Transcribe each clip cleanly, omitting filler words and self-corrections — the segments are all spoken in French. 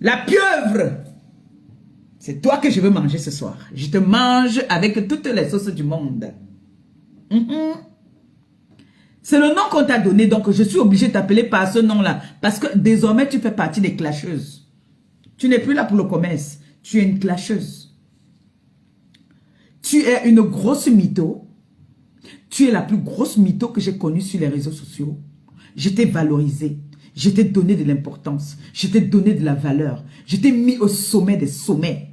La pieuvre. C'est toi que je veux manger ce soir. Je te mange avec toutes les sauces du monde. C'est le nom qu'on t'a donné, donc je suis obligée de t'appeler par ce nom-là. Parce que désormais, tu fais partie des clasheuses. Tu n'es plus là pour le commerce. Tu es une clasheuse. Tu es une grosse mytho. Tu es la plus grosse mytho que j'ai connue sur les réseaux sociaux. Je t'ai valorisé. Je t'ai donné de l'importance. Je t'ai donné de la valeur. Je t'ai mis au sommet des sommets.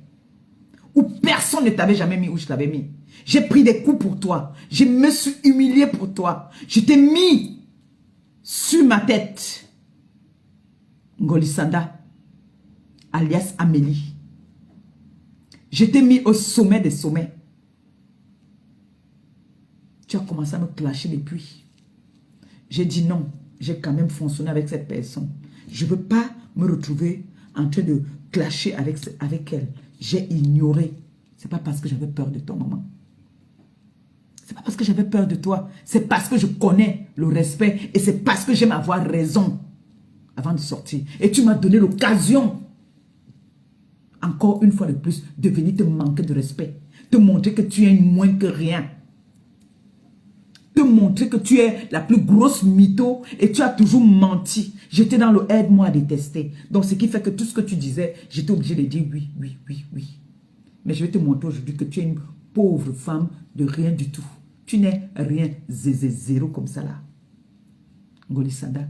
Où personne ne t'avait jamais mis où je t'avais mis. J'ai pris des coups pour toi. Je me suis humilié pour toi. Je t'ai mis sur ma tête. Ngolisanda, alias Amélie. Je t'ai mis au sommet des sommets. Tu as commencé à me clasher depuis. J'ai dit non. J'ai quand même fonctionné avec cette personne. Je ne veux pas me retrouver en train de clasher avec elle. J'ai ignoré. Ce n'est pas parce que j'avais peur de toi, maman. Ce n'est pas parce que j'avais peur de toi. C'est parce que je connais le respect. Et c'est parce que j'aime avoir raison avant de sortir. Et tu m'as donné l'occasion, encore une fois de plus, de venir te manquer de respect. Te montrer que tu es moins que rien. Te montrer que tu es la plus grosse mytho et tu as toujours menti. J'étais dans le aide-moi à détester. Donc, ce qui fait que tout ce que tu disais, j'étais obligé de dire oui, oui, oui, oui. Mais je vais te montrer aujourd'hui que tu es une pauvre femme de rien du tout. Tu n'es rien, zéro comme ça là. Ngolisanda.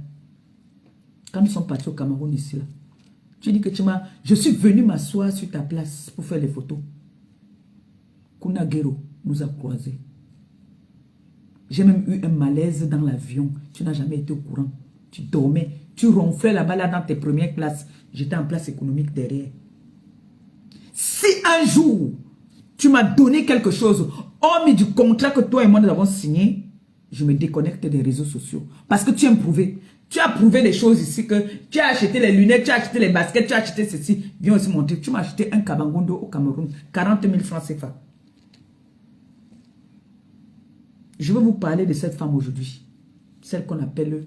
Quand nous sommes partis au Cameroun ici là, tu dis que je suis venu m'asseoir sur ta place pour faire les photos. Kunagero nous a croisés. J'ai même eu un malaise dans l'avion. Tu n'as jamais été au courant. Tu dormais. Tu ronflais là-bas là, dans tes premières classes. J'étais en place économique derrière. Si un jour, tu m'as donné quelque chose, hormis du contrat que toi et moi nous avons signé, je me déconnecte des réseaux sociaux. Parce que tu aimes prouver. Tu as prouvé des choses ici que tu as acheté les lunettes, tu as acheté les baskets, tu as acheté ceci. Viens aussi montrer. Tu m'as acheté un kabangondo au Cameroun. 40 000 francs CFA. Je vais vous parler de cette femme aujourd'hui. Celle qu'on appelle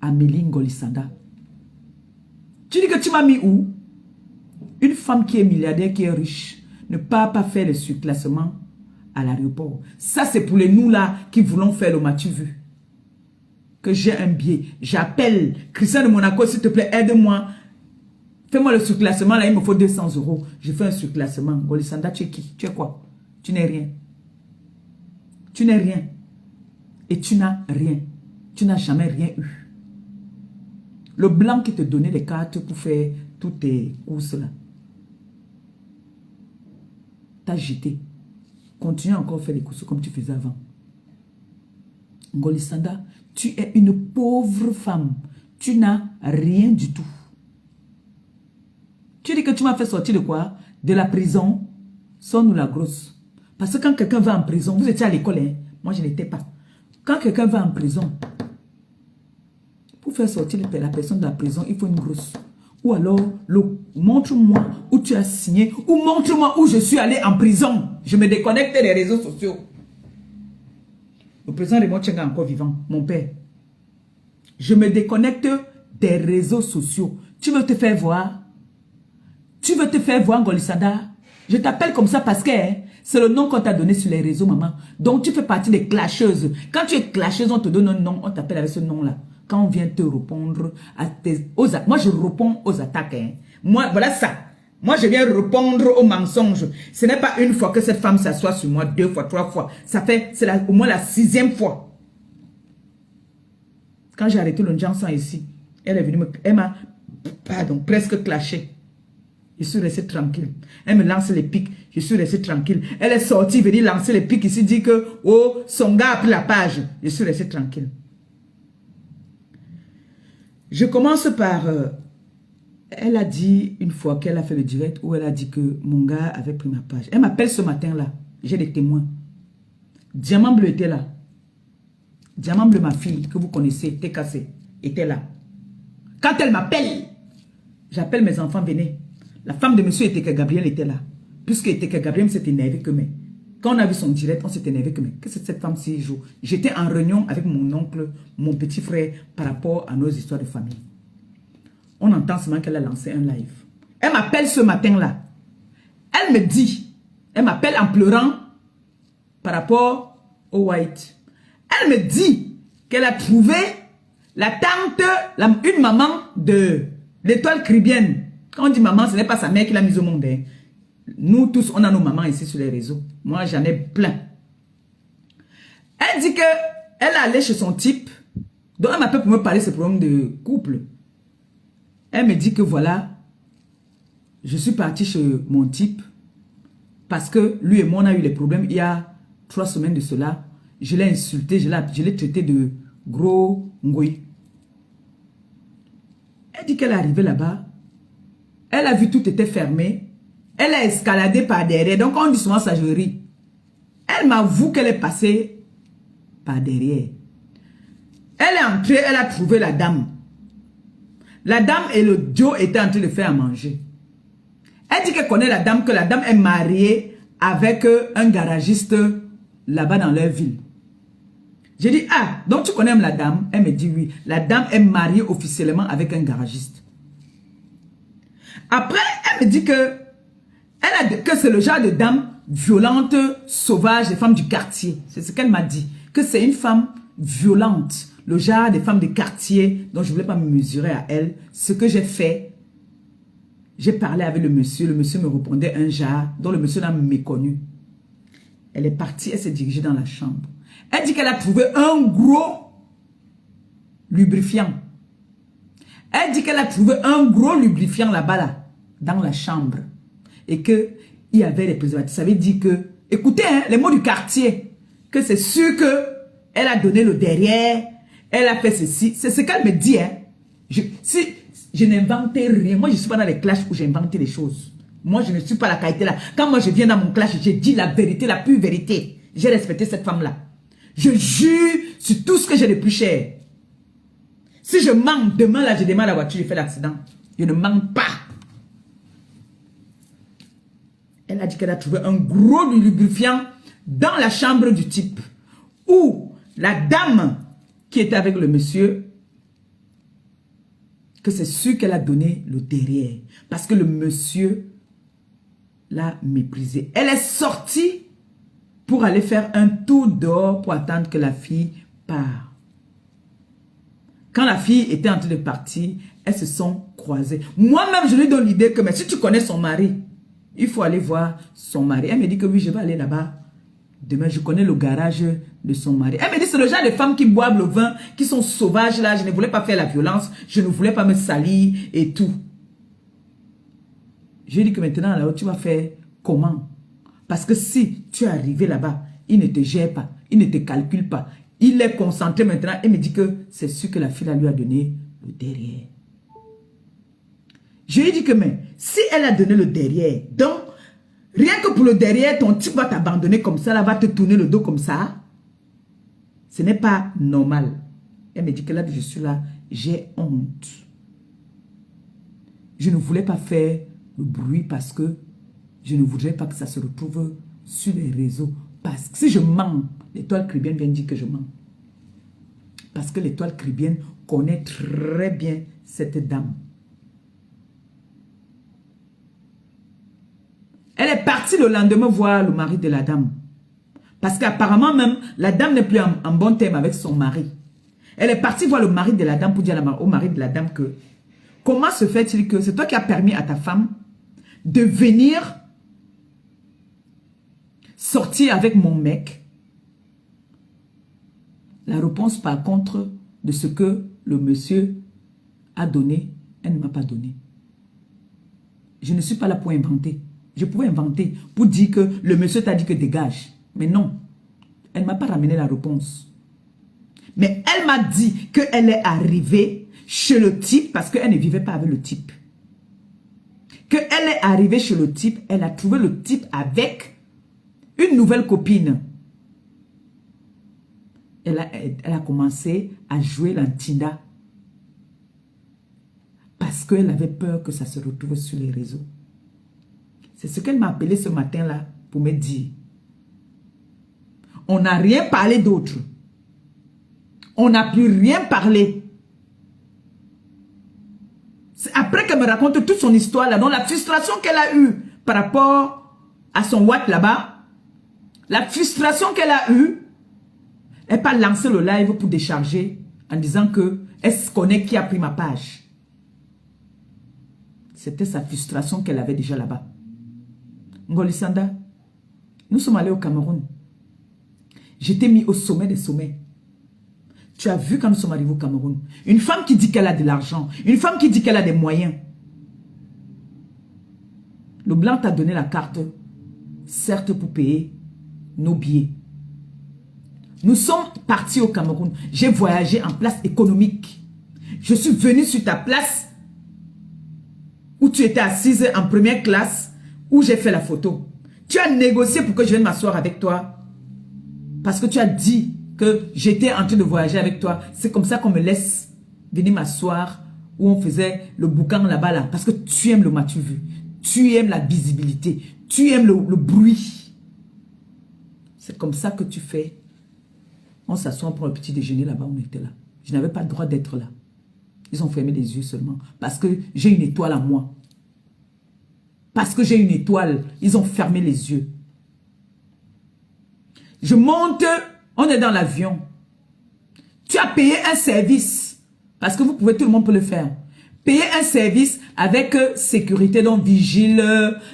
Amélie Ngolisanda. Tu dis que tu m'as mis où? Une femme qui est milliardaire, qui est riche, ne part pas faire le surclassement à l'aéroport. Ça, c'est pour les nous là qui voulons faire le m'as-tu vu? Que j'ai un billet. J'appelle Christian de Monaco, s'il te plaît, aide-moi. Fais-moi le surclassement, là, il me faut 200 €. Je fais un surclassement. Ngolisanda, tu es qui? Tu es quoi? Tu n'es rien. Tu n'es rien. Et tu n'as rien. Tu n'as jamais rien eu. Le blanc qui te donnait les cartes pour faire toutes tes courses là, t'as jeté. Continue encore à faire les courses comme tu faisais avant. Ngolisanda, tu es une pauvre femme. Tu n'as rien du tout. Tu dis que tu m'as fait sortir de quoi? De la prison. Sonne-nous la grosse. Parce que quand quelqu'un va en prison, vous étiez à l'école, hein? Moi je n'étais pas. Quand quelqu'un va en prison, pour faire sortir la personne de la prison, il faut une grosse. Ou alors, montre-moi où tu as signé, ou montre-moi où je suis allé en prison. Je me déconnecte des réseaux sociaux. Le président Raymond Tchenga est encore vivant, mon père. Je me déconnecte des réseaux sociaux. Tu veux te faire voir? Tu veux te faire voir, Ngolisanda? Je t'appelle comme ça parce que c'est le nom qu'on t'a donné sur les réseaux, maman. Donc, tu fais partie des clasheuses. Quand tu es clasheuse, on te donne un nom, on t'appelle avec ce nom-là. Quand on vient te répondre aux attaques. Moi, je réponds aux attaques. Hein. Moi, voilà ça. Moi, je viens répondre aux mensonges. Ce n'est pas une fois que cette femme s'assoit sur moi, 2 fois, 3 fois. Ça fait, c'est au moins la 6e fois. Quand j'ai arrêté le Jansan ici, elle est venue elle m'a, presque clashé. Je suis resté tranquille. Elle me lance les pics. Je suis resté tranquille. Elle est sortie, venir lancer les pics ici, dit que, oh, son gars a pris la page. Je suis resté tranquille. Je commence par... elle a dit une fois qu'elle a fait le direct où elle a dit que mon gars avait pris ma page. Elle m'appelle ce matin-là. J'ai des témoins. Diamant Bleu était là. Diamant Bleu, ma fille, que vous connaissez, TKC, était là. Quand elle m'appelle, j'appelle mes enfants, venez. La femme de monsieur Eteke Gabriel était là. Puisque Eteke Gabriel s'est énervé que mais. Quand on a vu son direct, on s'est énervé que mais. Qu'est-ce que cette femme s'y joue? J'étais en réunion avec mon oncle, mon petit frère, par rapport à nos histoires de famille. On entend seulement qu'elle a lancé un live. Elle m'appelle ce matin-là. Elle me dit, elle m'appelle en pleurant par rapport au white. Elle me dit qu'elle a trouvé la tante, une maman de l'étoile caribéenne. Quand on dit maman, ce n'est pas sa mère qui l'a mise au monde. Hein. Nous tous, on a nos mamans ici sur les réseaux. Moi, j'en ai plein. Elle dit que elle est allée chez son type. Donc, elle m'appelle pour me parler de ses problèmes de couple. Elle me dit que voilà, je suis partie chez mon type parce que lui et moi, on a eu les problèmes il y a 3 semaines de cela. Je l'ai insulté, je l'ai traité de gros ngouille. Elle dit qu'elle est arrivée là-bas. Elle a vu tout était fermé. Elle a escaladé par derrière. Donc, on dit souvent ça, je ris. Elle m'avoue qu'elle est passée par derrière. Elle est entrée, elle a trouvé la dame. La dame et le Joe étaient en train de faire à manger. Elle dit qu'elle connaît la dame, que la dame est mariée avec un garagiste là-bas dans leur ville. J'ai dit, ah, donc tu connais la dame? Elle me dit oui. La dame est mariée officiellement avec un garagiste. Après, elle me dit que c'est le genre de dame violente, sauvage, des femmes du quartier. C'est ce qu'elle m'a dit. Que c'est une femme violente. Le genre des femmes de quartier dont je ne voulais pas me mesurer à elle. Ce que j'ai fait, j'ai parlé avec le monsieur me répondait un genre dont le monsieur n'a méconnu. Elle est partie, elle s'est dirigée dans la chambre. Elle dit qu'elle a trouvé un gros lubrifiant. Elle dit qu'elle a trouvé un gros lubrifiant là-bas, là, dans la chambre. Et qu'il y avait des préservatifs. Ça veut dire que, écoutez, hein, les mots du quartier, que c'est sûr que elle a donné le derrière, elle a fait ceci. C'est ce qu'elle me dit. Hein. Si je n'inventais rien, moi je ne suis pas dans les clashs où j'ai inventé des choses. Moi je ne suis pas la qualité là. Quand moi je viens dans mon clash, j'ai dit la vérité, la pure vérité. J'ai respecté cette femme-là. Je jure sur tout ce que j'ai de plus cher. Si je manque, demain là je démarre la voiture, je fais l'accident. Je ne manque pas. Elle a dit qu'elle a trouvé un gros lubrifiant dans la chambre du type. Où la dame qui était avec le monsieur, que c'est sûr qu'elle a donné le derrière. Parce que le monsieur l'a méprisé. Elle est sortie pour aller faire un tour dehors pour attendre que la fille part. Quand la fille était en train de partir, elles se sont croisées. Moi-même, je lui donne l'idée que mais si tu connais son mari, il faut aller voir son mari. Elle me dit que oui, je vais aller là-bas. Demain, je connais le garage de son mari. Elle me dit, c'est le genre de femmes qui boivent le vin, qui sont sauvages là. Je ne voulais pas faire la violence. Je ne voulais pas me salir et tout. Je lui ai dit que maintenant, là-haut, tu vas faire comment? Parce que si tu es arrivé là-bas, il ne te gère pas, il ne te calcule pas. Il est concentré maintenant. Elle me dit que c'est sûr que la fille lui a donné le derrière. Je lui ai dit que mais si elle a donné le derrière, donc rien que pour le derrière, ton type va t'abandonner comme ça, là, va te tourner le dos comme ça. Ce n'est pas normal. Elle me dit que là, je suis là, j'ai honte. Je ne voulais pas faire le bruit parce que je ne voudrais pas que ça se retrouve sur les réseaux. Parce que si je mens, l'étoile caribéenne vient dire que je mens. Parce que l'étoile caribéenne connaît très bien cette dame. Elle est partie le lendemain voir le mari de la dame. Parce qu'apparemment même, la dame n'est plus en bon terme avec son mari. Elle est partie voir le mari de la dame pour dire au mari de la dame que comment se fait-il que c'est toi qui as permis à ta femme de venir sortir avec mon mec? La réponse par contre de ce que le monsieur a donné, elle ne m'a pas donné. Je ne suis pas là pour inventer. Je pouvais inventer pour dire que le monsieur t'a dit que dégage. Mais non, elle ne m'a pas ramené la réponse. Mais elle m'a dit qu'elle est arrivée chez le type parce qu'elle ne vivait pas avec le type. Qu'elle est arrivée chez le type, elle a trouvé le type avec une nouvelle copine. Elle a commencé à jouer l'antinda parce qu'elle avait peur que ça se retrouve sur les réseaux. C'est ce qu'elle m'a appelé ce matin-là pour me dire. On n'a rien parlé d'autre. On n'a plus rien parlé. après qu'elle me raconte toute son histoire là, donc la frustration qu'elle a eue par rapport à son Watt là-bas, la frustration qu'elle a eue, elle n'a pas lancé le live pour décharger en disant que elle se connaît qui a pris ma page. C'était sa frustration qu'elle avait déjà là-bas. Ngolisanda, nous sommes allés au Cameroun. J'étais mis au sommet des sommets. Tu as vu quand nous sommes arrivés au Cameroun. Une femme qui dit qu'elle a de l'argent. Une femme qui dit qu'elle a des moyens. Le blanc t'a donné la carte, certes pour payer nos billets. Nous sommes partis au Cameroun. J'ai voyagé en place économique. Je suis venu sur ta place où tu étais assise en première classe, où j'ai fait la photo. Tu as négocié pour que je vienne m'asseoir avec toi. Parce que tu as dit que j'étais en train de voyager avec toi. C'est comme ça qu'on me laisse venir m'asseoir où on faisait le boucan là-bas. Là, parce que tu aimes le matu vu. Tu aimes la visibilité. Tu aimes le bruit. C'est comme ça que tu fais. On s'assoit pour un petit déjeuner là-bas, on était là. Je n'avais pas le droit d'être là. Ils ont fermé les yeux seulement. Parce que j'ai une étoile à moi. Parce que j'ai une étoile, ils ont fermé les yeux. Je monte, on est dans l'avion. Tu as payé un service. Parce que vous pouvez, tout le monde peut le faire. Payer un service avec sécurité, donc vigile,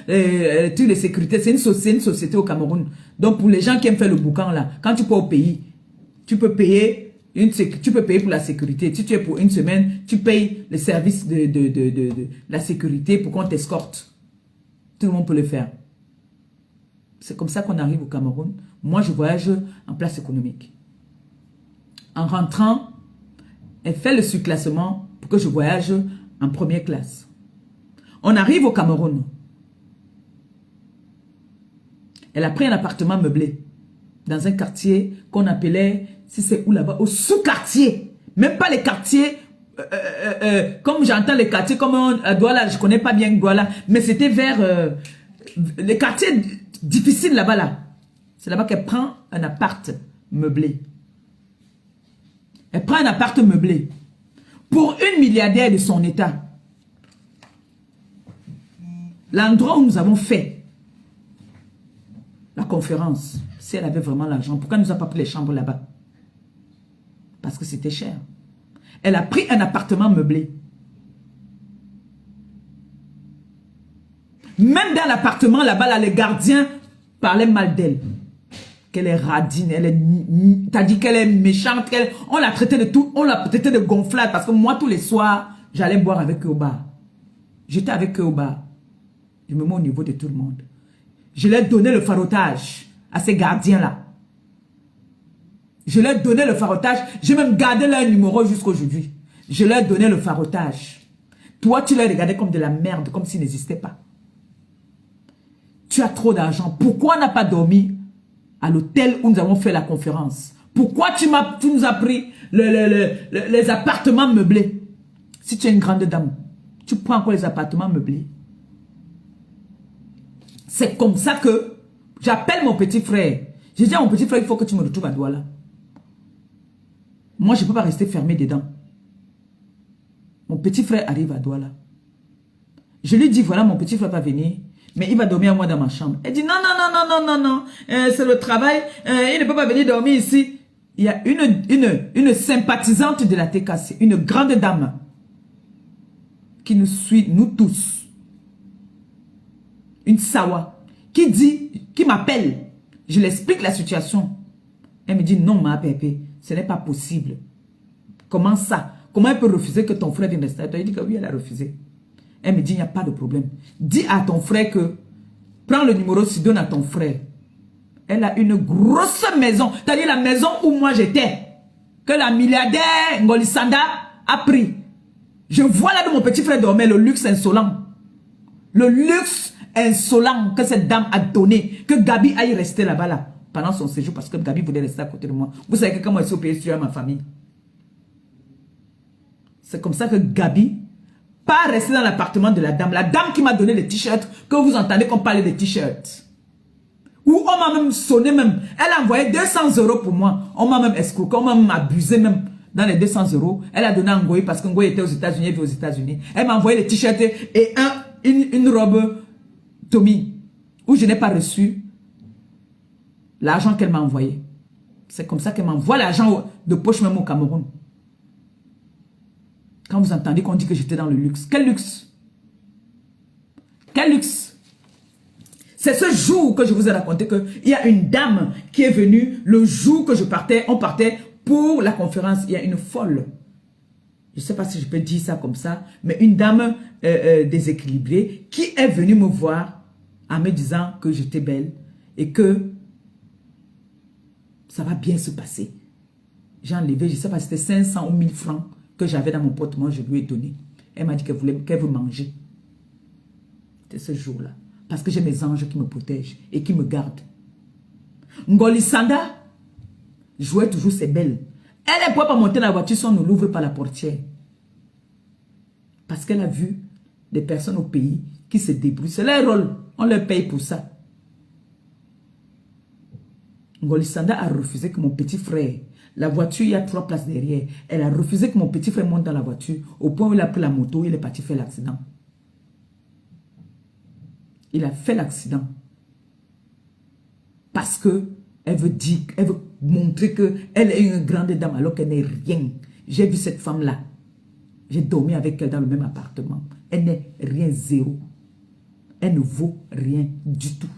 toutes les sécurités. C'est une société au Cameroun. Donc pour les gens qui aiment faire le boucan là, quand tu peux au pays, tu peux payer pour la sécurité. Si tu es pour une semaine, tu payes le service de la sécurité pour qu'on t'escorte. Tout le monde peut le faire. C'est comme ça qu'on arrive au Cameroun. Moi, je voyage en place économique. En rentrant, elle fait le surclassement pour que je voyage en première classe. On arrive au Cameroun. Elle a pris un appartement meublé dans un quartier qu'on appelait, si c'est où là-bas, au sous-quartier. Même pas les quartiers, comme j'entends les quartiers, comme à Douala, je connais pas bien Douala, mais c'était vers les quartiers difficiles là-bas. Là. C'est là-bas qu'elle prend un appart meublé. Elle prend un appart meublé pour une milliardaire de son état. L'endroit où nous avons fait la conférence, si elle avait vraiment l'argent, pourquoi elle ne nous a pas pris les chambres là-bas? Parce que c'était cher. Elle a pris un appartement meublé. Même dans l'appartement là-bas, là, les gardiens parlaient mal d'elle. Qu'elle est radine, t'as dit qu'elle est méchante, on l'a traité de tout, on l'a traité de gonflade, parce que moi, tous les soirs, j'allais boire avec eux au bar. J'étais avec eux au bar. Je me mets au niveau de tout le monde. Je leur ai donné le farotage à ces gardiens-là. Je leur ai donné le farotage. J'ai même gardé leur numéro jusqu'à aujourd'hui. Je leur ai donné le farotage. Toi, tu les regardais comme de la merde, comme s'ils n'existaient pas. Tu as trop d'argent. Pourquoi on n'a pas dormi à l'hôtel où nous avons fait la conférence? Pourquoi tu nous as pris les appartements meublés? Si tu es une grande dame, tu prends encore les appartements meublés. C'est comme ça que j'appelle mon petit frère. Je dis à mon petit frère, il faut que tu me retrouves à Douala. Moi, je ne peux pas rester fermé dedans. Mon petit frère arrive à Douala. Je lui dis, voilà, mon petit frère va venir, mais il va dormir à moi dans ma chambre. Elle dit, non, non, non, non, non, non, non, c'est le travail, il ne peut pas venir dormir ici. Il y a une sympathisante de la TKC, une grande dame, qui nous suit, nous tous. Une Sawa, qui m'appelle. Je l'explique la situation. Elle me dit, non, ma pépé, ce n'est pas possible. Comment ça? Comment elle peut refuser que ton frère vienne rester? Elle dit que oui, elle a refusé. Elle me dit, il n'y a pas de problème. Dis à ton frère que, prends le numéro, tu donnes à ton frère. Elle a une grosse maison, c'est-à-dire la maison où moi j'étais, que la milliardaire Ngolisanda a pris. Je vois là de mon petit frère dormir, le luxe insolent. Le luxe insolent que cette dame a donné, que Gabi aille rester là-bas là, pendant son séjour, parce que Gabi voulait rester à côté de moi. Vous savez que quand moi je suis au pays, je suis à ma famille. C'est comme ça que Gabi pas rester dans l'appartement de la dame qui m'a donné les t-shirts, que vous entendez qu'on parlait des t-shirts. Ou on m'a même sonné même, elle a envoyé 200 € pour moi, on m'a même escroqué, on m'a même abusé même. dans les 200 €. Elle a donné à Ngoï parce que Ngoï était aux États-Unis, elle vit aux États-Unis. Elle m'a envoyé les t-shirts et une robe Tommy où je n'ai pas reçu l'argent qu'elle m'a envoyé. C'est comme ça qu'elle m'envoie l'argent de poche même au Cameroun. Quand vous entendez qu'on dit que j'étais dans le luxe. Quel luxe? Quel luxe? C'est ce jour que je vous ai raconté qu'il y a une dame qui est venue le jour que on partait pour la conférence. Il y a une folle. Je ne sais pas si je peux dire ça comme ça, mais une dame déséquilibrée qui est venue me voir en me disant que j'étais belle et que ça va bien se passer. J'ai enlevé, je ne sais pas si c'était 500 ou 1000 francs que j'avais dans mon porte-monnaie, je lui ai donné. Elle m'a dit qu'elle veut manger. C'était ce jour-là. Parce que j'ai mes anges qui me protègent et qui me gardent. Ngoli Sanda jouait toujours ses belles. Elle ne pouvait pas monter dans la voiture si on ne l'ouvre pas la portière. Parce qu'elle a vu des personnes au pays qui se débrouillent. C'est leur rôle. On leur paye pour ça. Ngoli Sanda a refusé que mon petit frère, la voiture, il y a 3 places derrière. Elle a refusé que mon petit frère monte dans la voiture. Au point où il a pris la moto, il est parti faire l'accident. Il a fait l'accident. Parce que elle veut dire, elle veut montrer qu'elle est une grande dame alors qu'elle n'est rien. J'ai vu cette femme-là. J'ai dormi avec elle dans le même appartement. Elle n'est rien, zéro. Elle ne vaut rien du tout.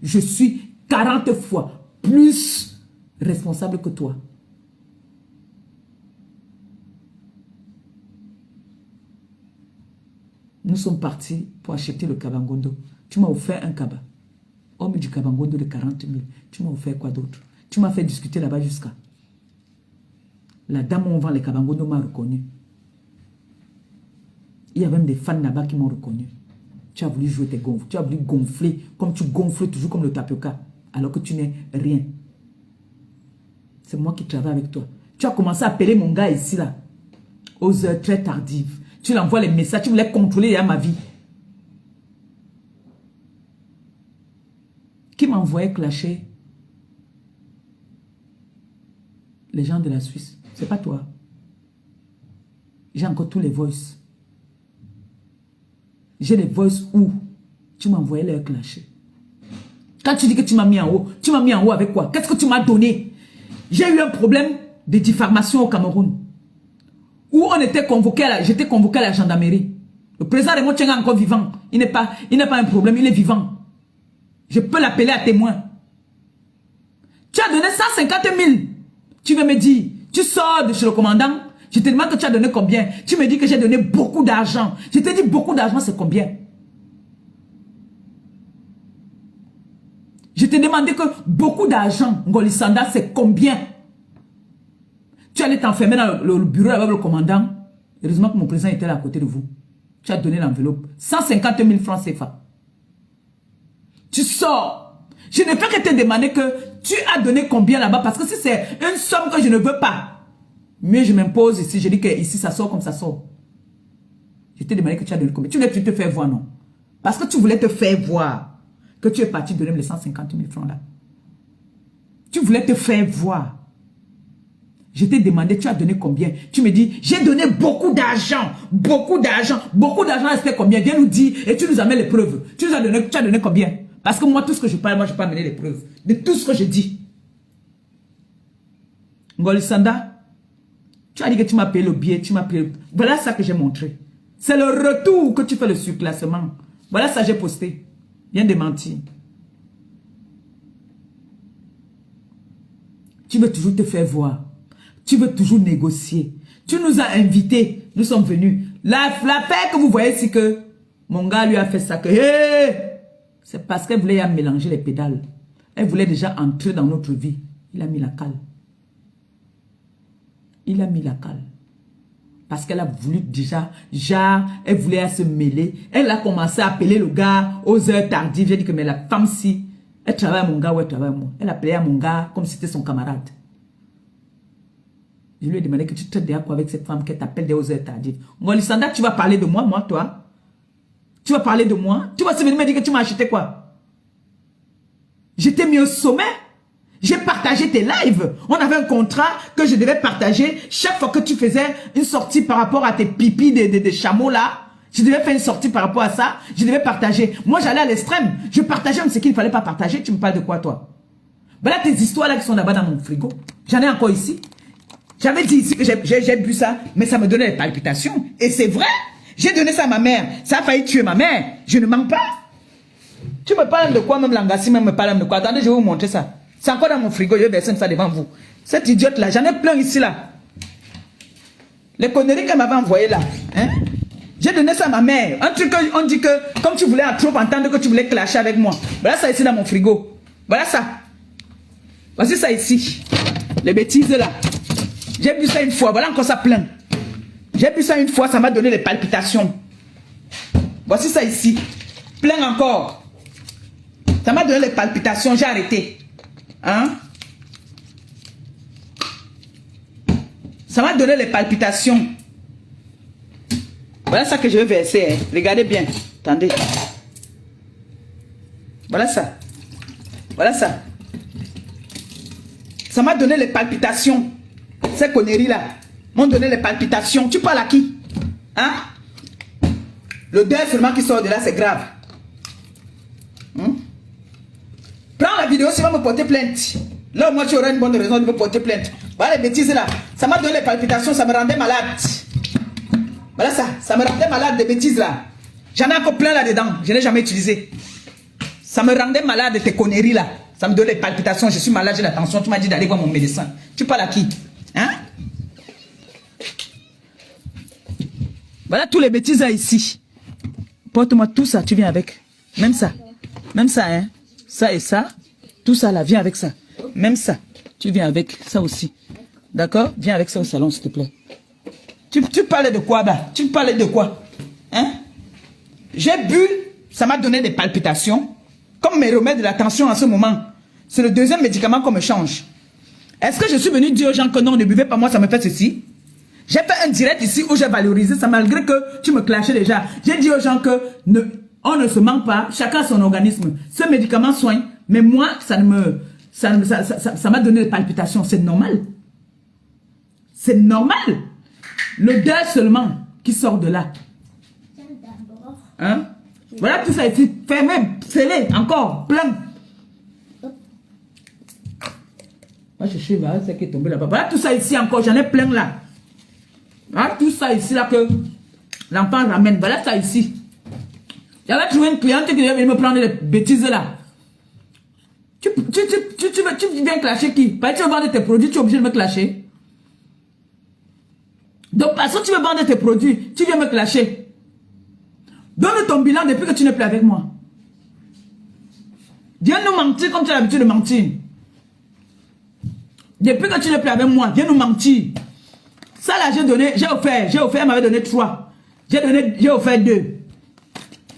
Je suis 40 fois plus responsable que toi. Nous sommes partis pour acheter le Kabangondo. Tu m'as offert un kaba. Homme du Kabangondo de 40 000. Tu m'as offert quoi d'autre? Tu m'as fait discuter là-bas jusqu'à. La dame où on vend les Kabangondo m'a reconnu. Il y a même des fans là-bas qui m'ont reconnu. Tu as voulu jouer tes gonfles. Tu as voulu gonfler comme tu gonfles toujours comme le tapioca. Alors que tu n'es rien. C'est moi qui travaille avec toi. Tu as commencé à appeler mon gars ici là. Aux heures très tardives. Tu lui envoies les messages. Tu voulais contrôler ma vie. Qui m'a envoyé clasher les gens de la Suisse? C'est pas toi. J'ai encore tous les voices. J'ai les voices où tu m'as envoyé leur clasher. Quand tu dis que tu m'as mis en haut avec quoi? Qu'est-ce que tu m'as donné? J'ai eu un problème de diffamation au Cameroun. Où on était convoqué j'étais convoqué à la gendarmerie. Le président Raymond Tchenga est encore vivant. Il n'est pas un problème, il est vivant. Je peux l'appeler à témoin. Tu as donné 150 000. Tu veux me dire, tu sors de chez le commandant. Je te demande que tu as donné combien. Tu me dis que j'ai donné beaucoup d'argent. Je te dis beaucoup d'argent, c'est combien? Je te demandais que beaucoup d'argent, Ngoli Sanda, c'est combien? Tu allais t'enfermer dans le bureau avec le commandant. Heureusement que mon président était là à côté de vous. Tu as donné l'enveloppe. 150 000 francs CFA. Tu sors. Je ne fais que te demander que tu as donné combien là-bas. Parce que si c'est une somme que je ne veux pas, mieux je m'impose ici. Je dis que ici ça sort comme ça sort. Je t'ai demandé que tu as donné combien. Tu voulais te faire voir, non? Parce que tu voulais te faire voir que tu es parti donner les 150 000 francs là. Tu voulais te faire voir. Je t'ai demandé, tu as donné combien? Tu me dis, j'ai donné beaucoup d'argent. Beaucoup d'argent. Beaucoup d'argent, c'était combien? Viens nous dire et tu nous amènes les preuves. Tu as donné combien? Parce que moi, tout ce que je parle, moi, je peux amener les preuves. De tout ce que je dis. Ngoli Sanda, tu as dit que tu m'as payé le billet, tu m'as payé... Voilà ça que j'ai montré. C'est le retour que tu fais le surclassement. Voilà ça que j'ai posté. Viens de mentir. Tu veux toujours te faire voir. Tu veux toujours négocier. Tu nous as invités. Nous sommes venus. La paix que vous voyez, c'est que mon gars lui a fait ça. C'est parce qu'elle voulait mélanger les pédales. Elle voulait déjà entrer dans notre vie. Il a mis la cale. Il a mis la cale. Parce qu'elle a voulu déjà, elle voulait se mêler. Elle a commencé à appeler le gars aux heures tardives. J'ai dit que mais la femme-ci, elle travaille à mon gars ou elle travaille à moi. Elle appelait à mon gars comme si c'était son camarade. Je lui ai demandé que tu traites déjà quoi avec cette femme qui t'appelle aux heures tardives. Ngoli Sanda, tu vas parler de moi, toi? Tu vas parler de moi? Tu vas se venir me dire que tu m'as acheté quoi? Je t'ai mis au sommet. J'ai partagé tes lives. On avait un contrat que je devais partager chaque fois que tu faisais une sortie par rapport à tes pipis de chameaux là. Je devais faire une sortie par rapport à ça. Je devais partager. Moi, j'allais à l'extrême. Je partageais même ce qu'il ne fallait pas partager. Tu me parles de quoi, toi? Voilà tes histoires là qui sont là-bas dans mon frigo. J'en ai encore ici. J'avais dit ici que j'ai bu ça, mais ça me donnait des palpitations. Et c'est vrai. J'ai donné ça à ma mère. Ça a failli tuer ma mère. Je ne mens pas. Tu me parles de quoi, même Langassi, même me parle de quoi? Attendez, je vais vous montrer ça. C'est encore dans mon frigo, je vais verser ça devant vous. Cette idiote là, j'en ai plein ici là. Les conneries qu'elle m'avait envoyées là. Hein? J'ai donné ça à ma mère. Un truc on dit que, comme tu voulais trop entendre que tu voulais clasher avec moi. Voilà ça ici dans mon frigo. Voilà ça. Voici ça ici. Les bêtises là. J'ai bu ça une fois, voilà encore ça plein. J'ai bu ça une fois, ça m'a donné des palpitations. Voici ça ici. Plein encore. Ça m'a donné les palpitations, j'ai arrêté. Hein? Ça m'a donné les palpitations. Voilà ça que je vais verser. Hein. Regardez bien. Attendez. Voilà ça. Voilà ça. Ça m'a donné les palpitations. Ces conneries-là m'ont donné les palpitations. Tu parles à qui? Hein? L'odeur seulement qui sort de là, c'est grave. Prends la vidéo, tu vas me porter plainte. Là, moi, tu auras une bonne raison de me porter plainte. Voilà les bêtises là. Ça m'a donné les palpitations, ça me rendait malade. Voilà ça. Ça me rendait malade, des bêtises là. J'en ai encore plein là-dedans. Je n'ai jamais utilisé. Ça me rendait malade, tes conneries là. Ça me donne les palpitations. Je suis malade, j'ai la tension. Tu m'as dit d'aller voir mon médecin. Tu parles à qui? Hein? Voilà tous les bêtises là ici. Porte-moi tout ça, tu viens avec. Même ça. Même ça, hein. Ça et ça. Tout ça là, viens avec ça. Même ça. Tu viens avec ça aussi. D'accord? Viens avec ça au salon, s'il te plaît. Tu parlais de quoi, là? Tu parlais de quoi? Hein? J'ai bu, ça m'a donné des palpitations. Comme mes remèdes de la tension en ce moment. C'est le deuxième médicament qu'on me change. Est-ce que je suis venu dire aux gens que non, ne buvez pas, moi ça me fait ceci? J'ai fait un direct ici où j'ai valorisé ça malgré que tu me clashais déjà. J'ai dit aux gens que on ne se ment pas, chacun son organisme. Ce médicament soigne, mais moi, ça m'a donné des palpitations. C'est normal. C'est normal. L'odeur seulement qui sort de là. Hein? Voilà tout ça ici. Fermé, scellé, encore, plein. Moi, je suis là, c'est qui est tombé là-bas. Voilà tout ça ici encore, j'en ai plein là. Voilà tout ça ici là que l'enfant ramène. Voilà ça ici. J'avais trouvé une cliente qui devait venir me prendre des bêtises là. Tu viens clasher qui? Parce que tu veux vendre tes produits, tu es obligé de me clasher. Donc, parce que tu veux vendre tes produits, tu viens me clasher. Donne ton bilan depuis que tu n'es plus avec moi. Viens nous mentir comme tu as l'habitude de mentir. Depuis que tu n'es plus avec moi, viens nous mentir. Ça là, j'ai offert, elle m'avait donné 3. J'ai offert 2.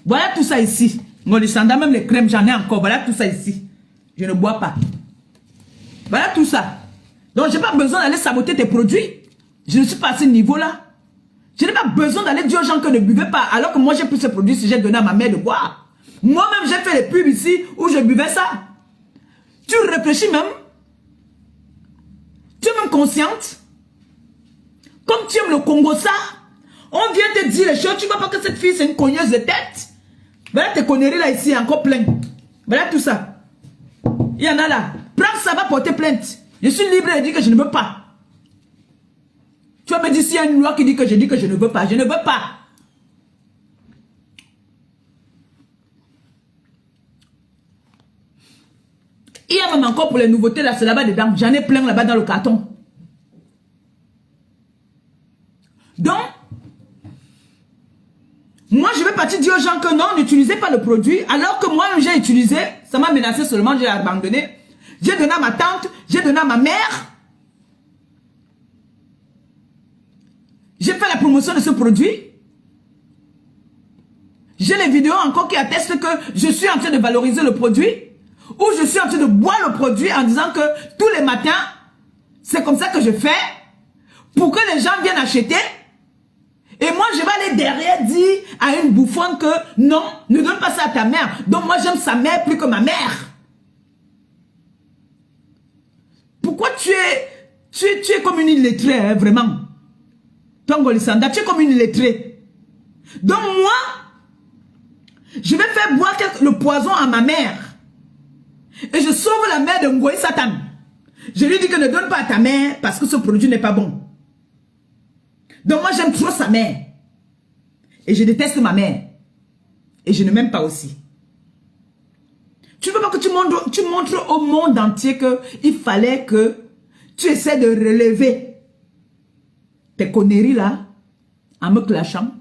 Voilà tout ça ici. Molisanda, même les crèmes, j'en ai encore. Voilà tout ça ici. Je ne bois pas. Voilà tout ça. Donc, je n'ai pas besoin d'aller saboter tes produits. Je ne suis pas à ce niveau-là. Je n'ai pas besoin d'aller dire aux gens que ne buvez pas. Alors que moi, j'ai pris ce produit si j'ai donné à ma mère de boire. Moi-même, j'ai fait les pubs ici où je buvais ça. Tu réfléchis même. Tu es même consciente. Comme tu aimes le Congo, ça. On vient te dire les choses. Tu ne vois pas que cette fille, c'est une cogneuse de tête. Voilà tes conneries là, ici, encore plein. Voilà tout ça. Il y en a là. Prends ça, va porter plainte. Je suis libre de dire que je ne veux pas. Tu vas me dire s'il y a une loi qui dit que je dis que je ne veux pas. Je ne veux pas. Il y a même encore pour les nouveautés là, c'est là-bas dedans. J'en ai plein là-bas dans le carton. Donc, moi je vais partir dire aux gens que non, n'utilisez pas le produit. Alors que moi j'ai utilisé, ça m'a menacé seulement, j'ai abandonné. J'ai donné à ma tante, j'ai donné à ma mère. J'ai fait la promotion de ce produit. J'ai les vidéos encore qui attestent que je suis en train de valoriser le produit. Ou je suis en train de boire le produit en disant que tous les matins, c'est comme ça que je fais. Pour que les gens viennent acheter. Et moi, je vais aller derrière dire à une bouffonne que non, ne donne pas ça à ta mère. Donc moi, j'aime sa mère plus que ma mère. Pourquoi tu es comme une illettrée, hein, vraiment? Toi, Ngolisanda, tu es comme une illettrée. Donc moi, je vais faire boire le poison à ma mère. Et je sauve la mère de Ngoï Satan. Je lui dis que ne donne pas à ta mère parce que ce produit n'est pas bon. Donc moi, j'aime trop sa mère. Et je déteste ma mère. Et je ne m'aime pas aussi. Tu ne veux pas que tu montres au monde entier qu'il fallait que tu essaies de relever tes conneries là en me clashant.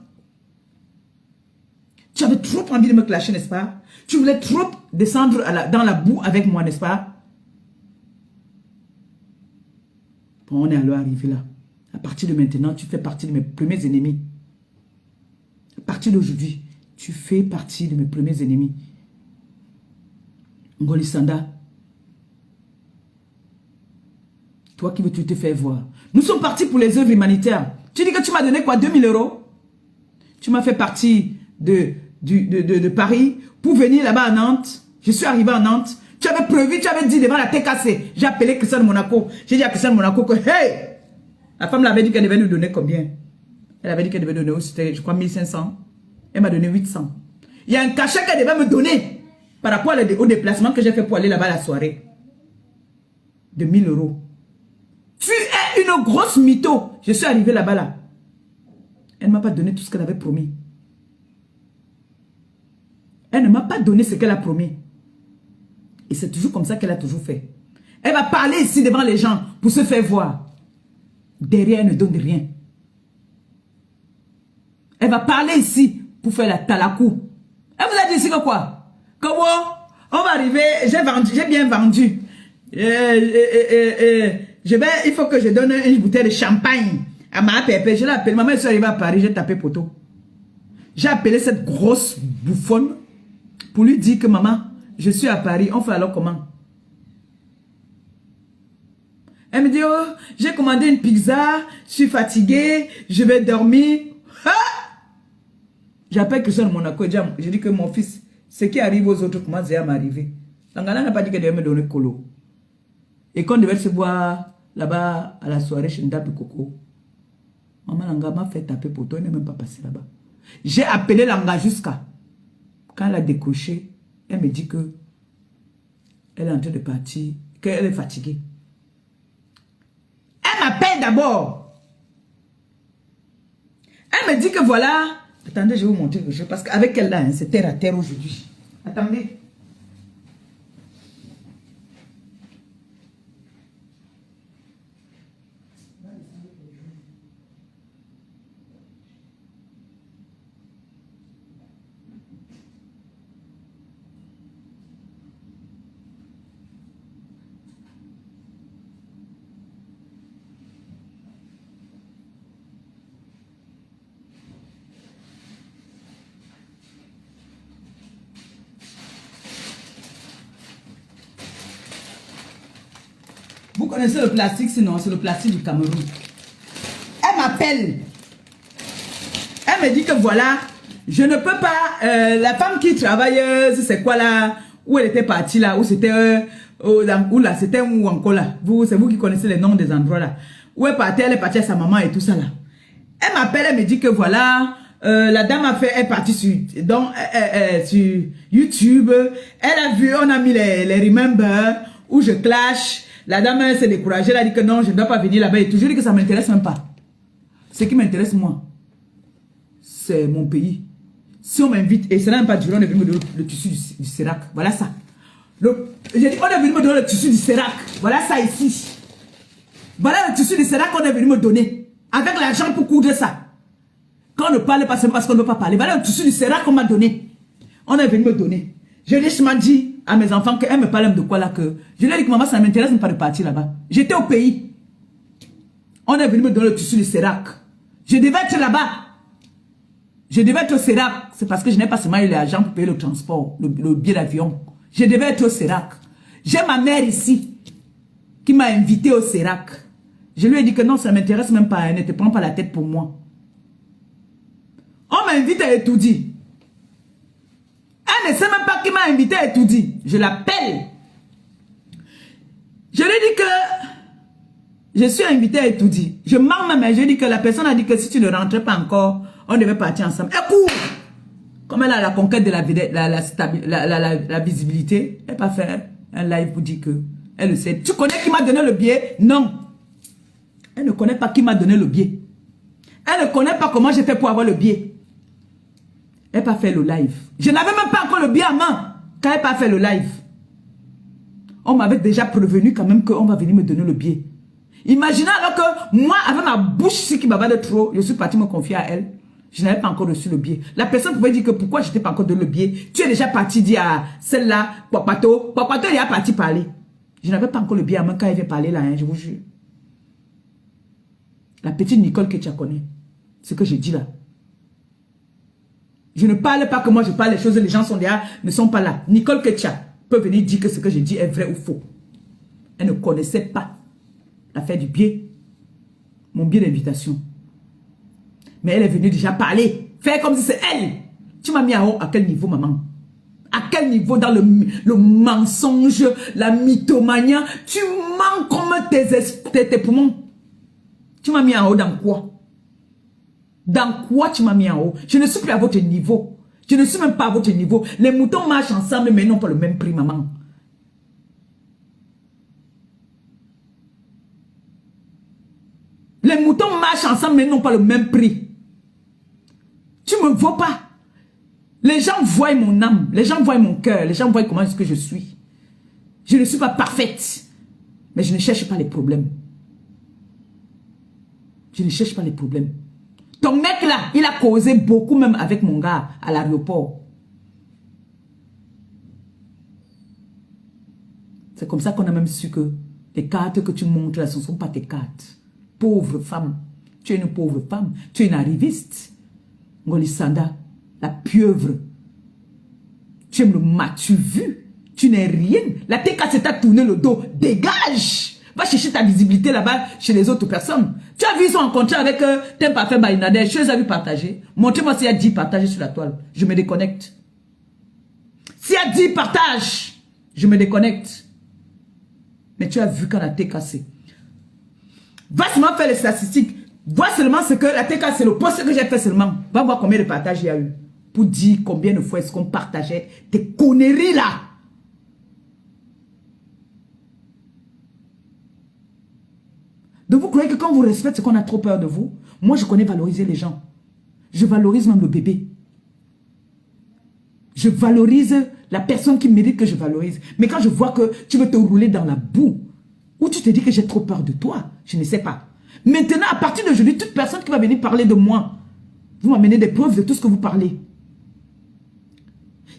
Tu avais trop envie de me clasher, n'est-ce pas? Tu voulais trop descendre dans la boue avec moi, n'est-ce pas? Bon, on est alors arrivé là. À partir de maintenant, tu fais partie de mes premiers ennemis. À partir d'aujourd'hui, tu fais partie de mes premiers ennemis. Ngolisanda. Toi qui veux te faire voir. Nous sommes partis pour les œuvres humanitaires. Tu dis que tu m'as donné quoi? 2000 €? Tu m'as fait partie de Paris pour venir là-bas à Nantes. Je suis arrivé à Nantes. Tu avais prévu, tu avais dit devant la tête cassée. J'ai appelé Christiane Monaco. J'ai dit à Christiane Monaco que, hey! La femme l'avait dit qu'elle devait nous donner combien? Elle avait dit qu'elle devait donner, c'était, je crois, 1500. Elle m'a donné 800. Il y a un cachet qu'elle devait me donner par rapport au déplacement que j'ai fait pour aller là-bas la soirée. De 1000 €. Tu es une grosse mytho. Je suis arrivé là-bas là. Elle ne m'a pas donné tout ce qu'elle avait promis. Elle ne m'a pas donné ce qu'elle a promis. Et c'est toujours comme ça qu'elle a toujours fait. Elle va parler ici devant les gens pour se faire voir. Derrière, elle ne donne rien. Elle va parler ici pour faire la talakou. Elle vous a dit ici que quoi? Que on va arriver, j'ai bien vendu. Il faut que je donne une bouteille de champagne à ma pépé. Je l'ai appelé. Maman, elle est arrivée à Paris, j'ai tapé poteau. J'ai appelé cette grosse bouffonne pour lui dire que maman, je suis à Paris. On fait alors comment? Elle me dit, oh, j'ai commandé une pizza, je suis fatiguée, je vais dormir. J'appelle Christian Monaco, je dis que mon fils, ce qui arrive aux autres commence à m'arriver. L'Angana n'a pas dit qu'elle devait me donner colo. Et qu'on devait se boire là-bas à la soirée chez Ndapi Coco. Maman Langa m'a fait taper pour toi, elle n'est même pas passée là-bas. J'ai appelé Langa jusqu'à. Quand elle a décroché, elle me dit que elle est en train de partir, qu'elle est fatiguée. Elle m'appelle d'abord. Elle me dit que voilà. Attendez, je vais vous montrer quelque chose. Parce qu'avec elle là, hein, c'est terre à terre aujourd'hui. Attendez. Vous connaissez le plastique, sinon c'est le plastique du Cameroun. Elle m'appelle. Elle me dit que voilà, je ne peux pas, la femme qui travaille, c'est quoi là, où elle était partie là, où c'était, où là, c'était où encore là. C'est vous qui connaissez les noms des endroits là. Où elle est partie à sa maman et tout ça là. Elle m'appelle, elle me dit que voilà, la dame est partie sur YouTube. Elle a vu, on a mis les remember où je clash. La dame s'est découragée, elle a dit que non, je ne dois pas venir là-bas et tout. Je dis que ça ne m'intéresse même pas. Ce qui m'intéresse moi, c'est mon pays. Si on m'invite, et ce n'est même pas du on est venu me donner le tissu du Sérac. Voilà ça. J'ai dit, on est venu me donner le tissu du Sérac. Voilà ça ici. Voilà le tissu du Sérac qu'on est venu me donner. Avec l'argent pour coudre ça. Quand on ne parle pas, c'est parce qu'on ne veut pas parler. Voilà le tissu du Sérac qu'on m'a donné. On est venu me donner. Je l'ai justement dit à mes enfants qu'elles me parlent de quoi là que... Je leur ai dit que maman, ça ne m'intéresse même pas de partir là-bas. J'étais au pays. On est venu me donner le tissu du Sérac. Je devais être là-bas. Je devais être au Sérac. C'est parce que je n'ai pas seulement eu l'argent pour payer le transport, le billet d'avion. Je devais être au Sérac. J'ai ma mère ici qui m'a invité au Sérac. Je lui ai dit que non, ça ne m'intéresse même pas. Elle ne te prend pas la tête pour moi. On m'invite à étudier. Elle ne sait même pas qui m'a invité à étudier. Je l'appelle. Je lui dis que Je suis invité à étudier. Je mens même, mais je dis que la personne a dit que si tu ne rentrais pas encore, on devait partir ensemble. Elle court. Comme elle a la conquête de la visibilité, elle n'a pas fait un live pour dire que elle le sait. Tu connais qui m'a donné le billet? Non. Elle ne connaît pas qui m'a donné le billet. Elle ne connaît pas comment j'ai fait pour avoir le billet. Elle n'a pas fait le live. Je n'avais même pas encore le billet à main quand elle n'a pas fait le live. On m'avait déjà prévenu quand même qu'on va venir me donner le billet. Imaginez alors que moi, avec ma bouche ici qui m'avait de trop, je suis parti me confier à elle. Je n'avais pas encore reçu le billet. La personne pouvait dire que pourquoi je n'étais pas encore donné le billet. Tu es déjà parti dire à celle-là, Papato, il est parti parler. Je n'avais pas encore le billet à main quand elle vient parler là, hein, je vous jure. La petite Nicole que tu connais. Ce que j'ai dit là. Je ne parle pas que moi je parle les choses, les gens sont derrière, ne sont pas là. Nicole Ketcha peut venir dire que ce que j'ai dit est vrai ou faux. Elle ne connaissait pas l'affaire du billet, mon billet d'invitation. Mais elle est venue déjà parler, faire comme si c'est elle. Tu m'as mis à quel niveau, maman? À quel niveau dans le mensonge, la mythomanie? Tu mens comme tes poumons. Tu m'as mis en haut dans quoi? Dans quoi tu m'as mis en haut? Je ne suis plus à votre niveau. Je ne suis même pas à votre niveau. Les moutons marchent ensemble, mais n'ont pas le même prix, maman. Les moutons marchent ensemble, mais n'ont pas le même prix. Tu ne me vois pas. Les gens voient mon âme. Les gens voient mon cœur. Les gens voient comment est-ce que je suis. Je ne suis pas parfaite. Mais je ne cherche pas les problèmes. Je ne cherche pas les problèmes. Ton mec là, il a causé beaucoup même avec mon gars à l'aéroport. C'est comme ça qu'on a même su que les cartes que tu montres là, ce ne sont pas tes cartes. Pauvre femme. Tu es une pauvre femme. Tu es une arriviste. Ngolisanda, la pieuvre. Tu aimes le m'as-tu vu? Tu n'es rien. La TK t'a tourné le dos. Dégage! Va chercher ta visibilité là-bas chez les autres personnes. Tu as vu, ils sont rencontrés avec T'aimes parfait Balinadeh. Je les ai vu partager. Montrez-moi s'il y a 10 partages sur la toile. Je me déconnecte. S'il y a 10 partages, je me déconnecte. Mais tu as vu quand la TK c'est. Va seulement faire les statistiques. Vois seulement ce que la TK c'est le post que j'ai fait seulement. Va voir combien de partages il y a eu. Pour dire combien de fois est-ce qu'on partageait tes conneries là. Donc vous croyez que quand vous respectez, c'est qu'on a trop peur de vous? Moi, je connais valoriser les gens. Je valorise même le bébé. Je valorise la personne qui mérite que je valorise. Mais quand je vois que tu veux te rouler dans la boue, ou tu te dis que j'ai trop peur de toi, je ne sais pas. Maintenant, à partir d'aujourd'hui, toute personne qui va venir parler de moi, vous m'amenez des preuves de tout ce que vous parlez.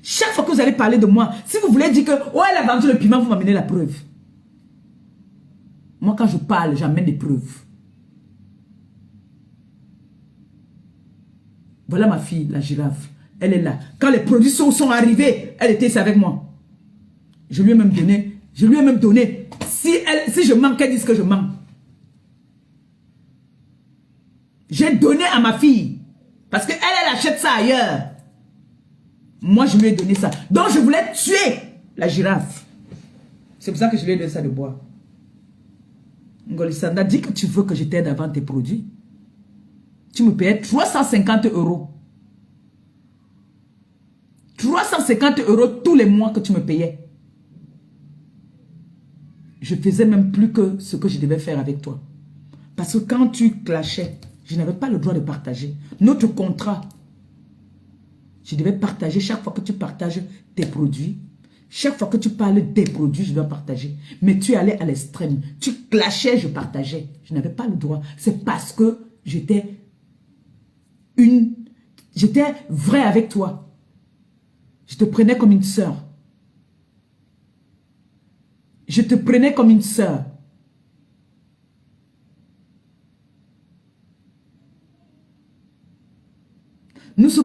Chaque fois que vous allez parler de moi, si vous voulez dire que, oh, elle a vendu le piment, vous m'amenez la preuve. Moi, quand je parle, j'amène des preuves. Voilà ma fille, la girafe. Elle est là. Quand les produits sont arrivés, elle était ici avec moi. Je lui ai même donné. Si je manque, elle dit que je manque. J'ai donné à ma fille. Parce qu'elle, elle achète ça ailleurs. Moi, je lui ai donné ça. Donc, je voulais tuer la girafe. C'est pour ça que je lui ai donné ça de boire. Ngolisanda, dis que tu veux que je t'aide à vendre tes produits. Tu me payais 350 €. 350 € tous les mois que tu me payais. Je faisais même plus que ce que je devais faire avec toi. Parce que quand tu clashais, je n'avais pas le droit de partager. Notre contrat, je devais partager chaque fois que tu partages tes produits. Chaque fois que tu parles des produits, je dois partager. Mais tu allais à l'extrême. Tu clashais, je partageais. Je n'avais pas le droit. C'est parce que j'étais vrai avec toi. Je te prenais comme une sœur. Je te prenais comme une sœur. Nous sommes